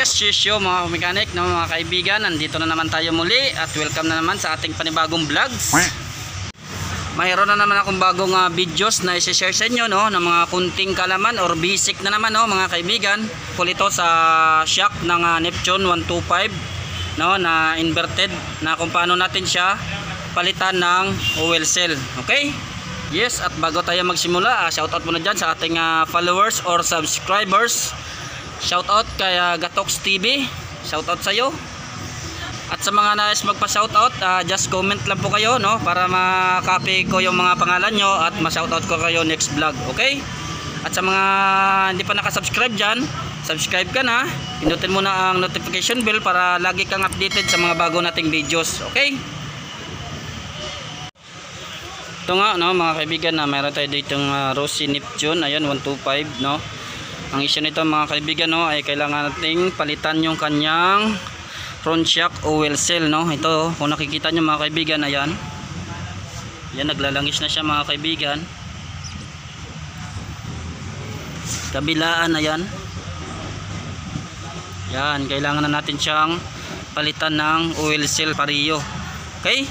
Yes, mga mechanic, no, mga kaibigan, nandito na naman tayo muli at welcome na naman sa ating panibagong vlogs. Mayroon na naman akong bagong videos na i-share sa inyo, no, ng mga kunting kalaman or basic na naman, no, mga kaibigan. Ito sa shock ng Neptune 125, no, na inverted, na kung paano natin siya palitan ng oil cell. Okay? Yes, at bago tayo magsimula, shoutout muna dyan sa ating followers or subscribers. Shoutout kay Gatox TV, shoutout sa iyo. At sa mga nais magpa-shoutout, just comment lang po kayo, no, para ma-copy ko yung mga pangalan nyo at ma-shoutout ko kayo next vlog, okay? At sa mga hindi pa nakasubscribe dyan, subscribe ka na, pindutin mo na ang notification bell para lagi kang updated sa mga bago nating videos, okay? Ito nga, no, mga kaibigan, na meron tayo ditong Rossi Neptune, ayan, 125, no. Ang issue nito, mga kaibigan, no, ay kailangan nating palitan yung kanyang front shock oil cell, no. Ito, kung nakikita nyo, mga kaibigan, ayan, yan, naglalangis na siya, mga kaibigan. Kabilaan, ayan, yan, kailangan na natin siyang palitan ng oil cell pareho, okay.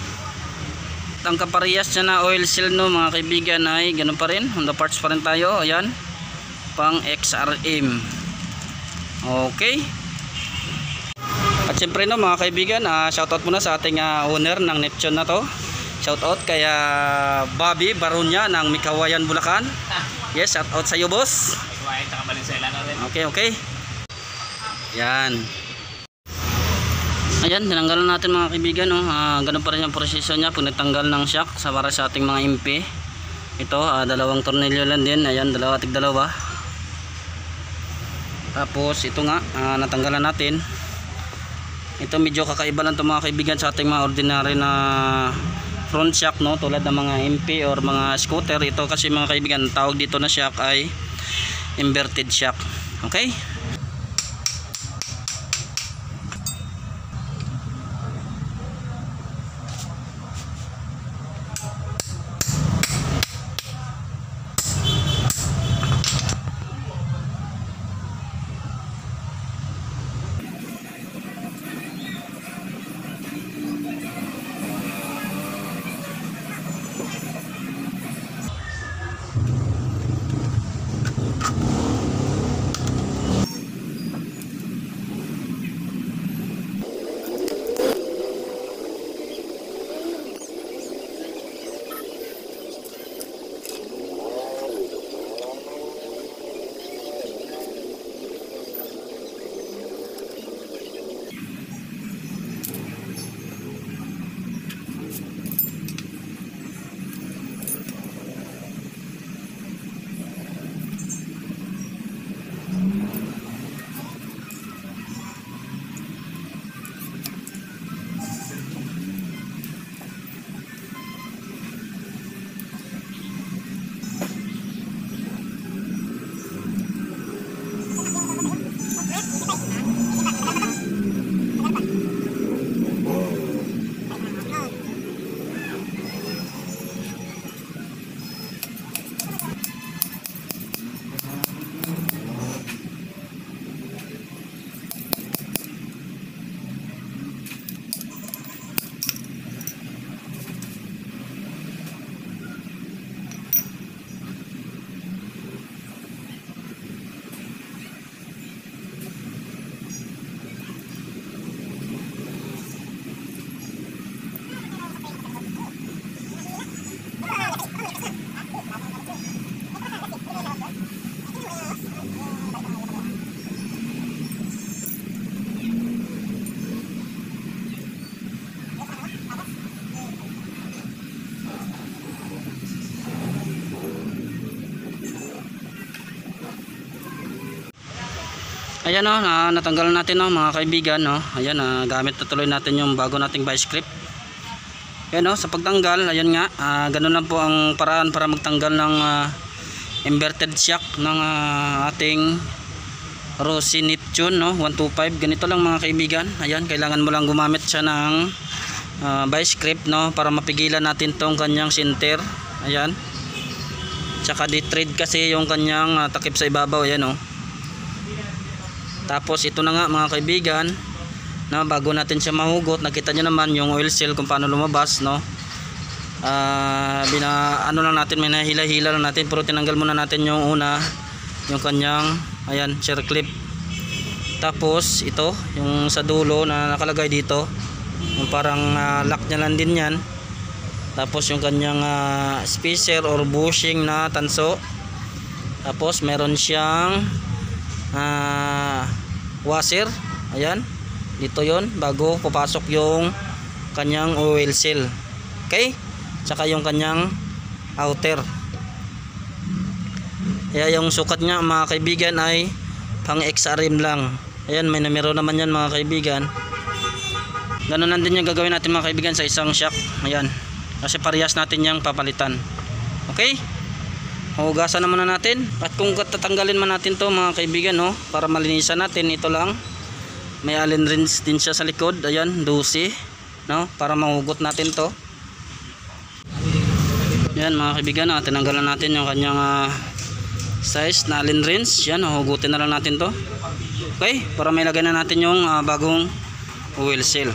Ang kaparehas niya na oil cell, no, mga kaibigan, ay ganun pa rin, Honda parts pa rin tayo, ayan, pang XRM. Okay. At syempre, no, mga kaibigan, shoutout muna sa ating owner ng Neptune na to. Shoutout kay Bobby Barunya ng Mikawayan, Bulacan. Yes, shoutout sa iyo, boss. Okay, okay. Yan. Ayan, tinanggalan natin, mga kaibigan, no. Ganun pa rin yung proseso niya pag nagtanggal ng shock sa para sa ating mga MP. Ito, dalawang tornilyo lang din. Ayan, tig-dalawa. Tapos ito nga, natanggalan natin. Ito medyo kakaiba lang ito, mga kaibigan, sa ating mga ordinary na front shock, no, tulad ng mga MP or mga scooter. Ito kasi, mga kaibigan, tawag dito na shock ay inverted shock. Okay? Ayan, no, natanggalan natin, no, mga kaibigan, no. Ayan, gamit na tuloy natin yung bago nating vice grip. Ayan, no, sa pagtanggal, ayan nga, ganun lang po ang paraan para magtanggal ng inverted shock ng ating Rossi Neptune, no, 125. Ganito lang, mga kaibigan. Ayan, kailangan mo lang gumamit siya ng vice grip, no, para mapigilan natin tong kanyang center. Ayan. Tsaka di-thread kasi yung kanyang takip sa ibabaw, ayan, oh. Tapos ito na nga mga kaibigan, no, bago natin siya mahugot, nakita nyo naman yung oil seal kung paano lumabas, no. Ano lang natin, may nahila-hila lang natin, pero tinanggal muna natin yung una, yung kanyang ayan circlip. Tapos ito yung sa dulo na nakalagay dito, yung parang lock nya lang din yan. Tapos yung kanyang spacer or bushing na tanso. Tapos meron siyang washer, ayan dito yon, bago papasok yung kanyang oil seal. Okay, tsaka yung kanyang outer. Kaya yung sukat nya mga kaibigan ay pang XRM lang. Ayan, may numero naman yan mga kaibigan. Ganun lang din yung gagawin natin mga kaibigan sa isang shock. Ayan, kasi parehas natin yung papalitan. Okay, hugasan naman na natin. At kung tatanggalin man natin to mga kaibigan, no, para malinisan natin, ito lang, may allen wrench din siya sa likod. Ayan, 12, no, para mahugot natin to. Yan mga kaibigan, tinanggalan natin yung kanyang size na allen wrench. Yan, hugutin na lang natin to. Okay, para may lagay na natin yung bagong oil seal.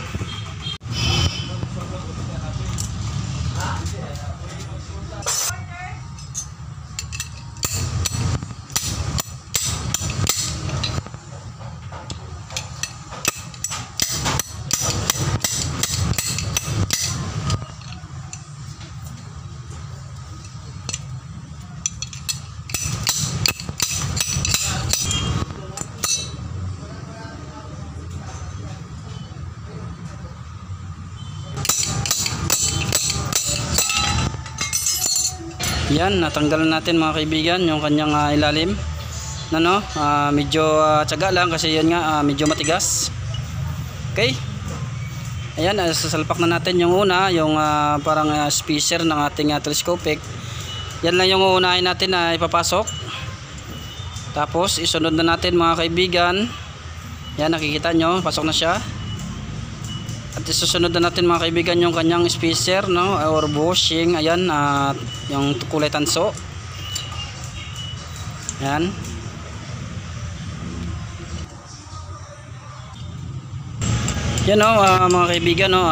Yan, natanggalan natin mga kaibigan yung kanyang ilalim na, no, medyo tiyaga lang kasi yan nga medyo matigas. Okay, ayan, sasalpak na natin yung una, yung parang spacer ng ating telescopic. Yan lang yung uunahin natin na ipapasok. Tapos isunod na natin mga kaibigan. Yan, nakikita nyo, pasok na siya. At isusunod na natin mga kaibigan yung kanyang spacer, no, or bushing. Ayan, yung kulay tanso. Ayan. Yan, no, mga kaibigan, no,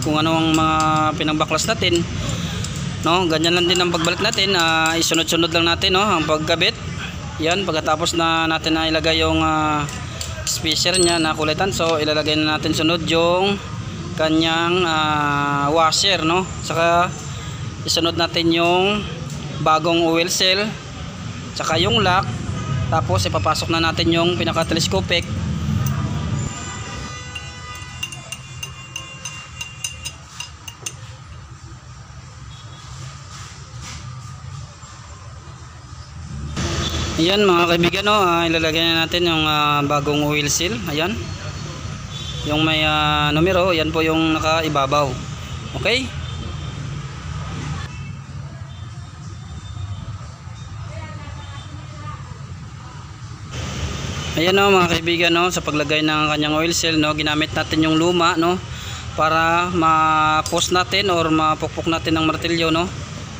kung ano ang mga pinagbaklas natin, no, ganyan lang din ang pagbalik natin. Isunod-sunod lang natin, no, ang pagkabit. Yan, pagkatapos na natin na ilagay yung spacer nya na kulay tanso, ilalagay na natin sunod yung kanyang washer, no, saka isunod natin yung bagong oil seal, saka yung lock. Tapos ipapasok na natin yung pinaka telescopic. Ayan mga kaibigan, no, ilalagay na natin yung bagong oil seal. Ayan, yung may numero, yan po yung nakaibabaw. Okay, ayan, no, mga kaibigan, no, sa paglagay ng kanyang oil seal, no, ginamit natin yung luma, no, para ma-post natin or mapukpok natin ng martilyo, no.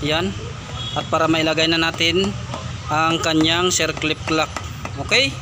Ayan, at para mailagay na natin ang kanyang circlip lock. Okay,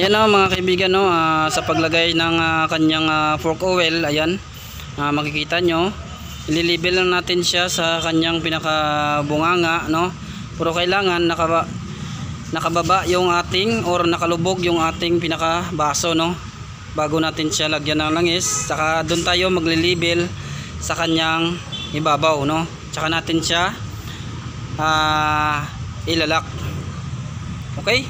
Ayan o mga kaibigan, no, sa paglagay ng kanyang fork oil, ayan, makikita nyo, ililibel lang natin siya sa kanyang pinakabunganga, no, pero kailangan nakababa yung ating or nakalubog yung ating pinakabaso, no, bago natin siya lagyan ng langis. Saka doon tayo maglilibel sa kanyang ibabaw, no, saka natin siya ilalak. Okay.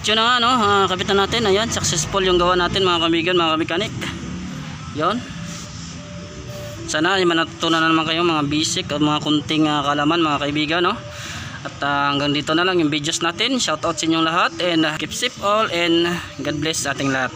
Yun na nga, no, kapitan natin. Ayan, successful yung gawa natin mga kamigan, mga kamekanik. Yun, sana ay manatutunan na naman kayo mga basic at mga kunting kalaman mga kaibigan, no. At hanggang dito na lang yung videos natin. Shout out sa inyong lahat and keep safe all and God bless sa ating lahat.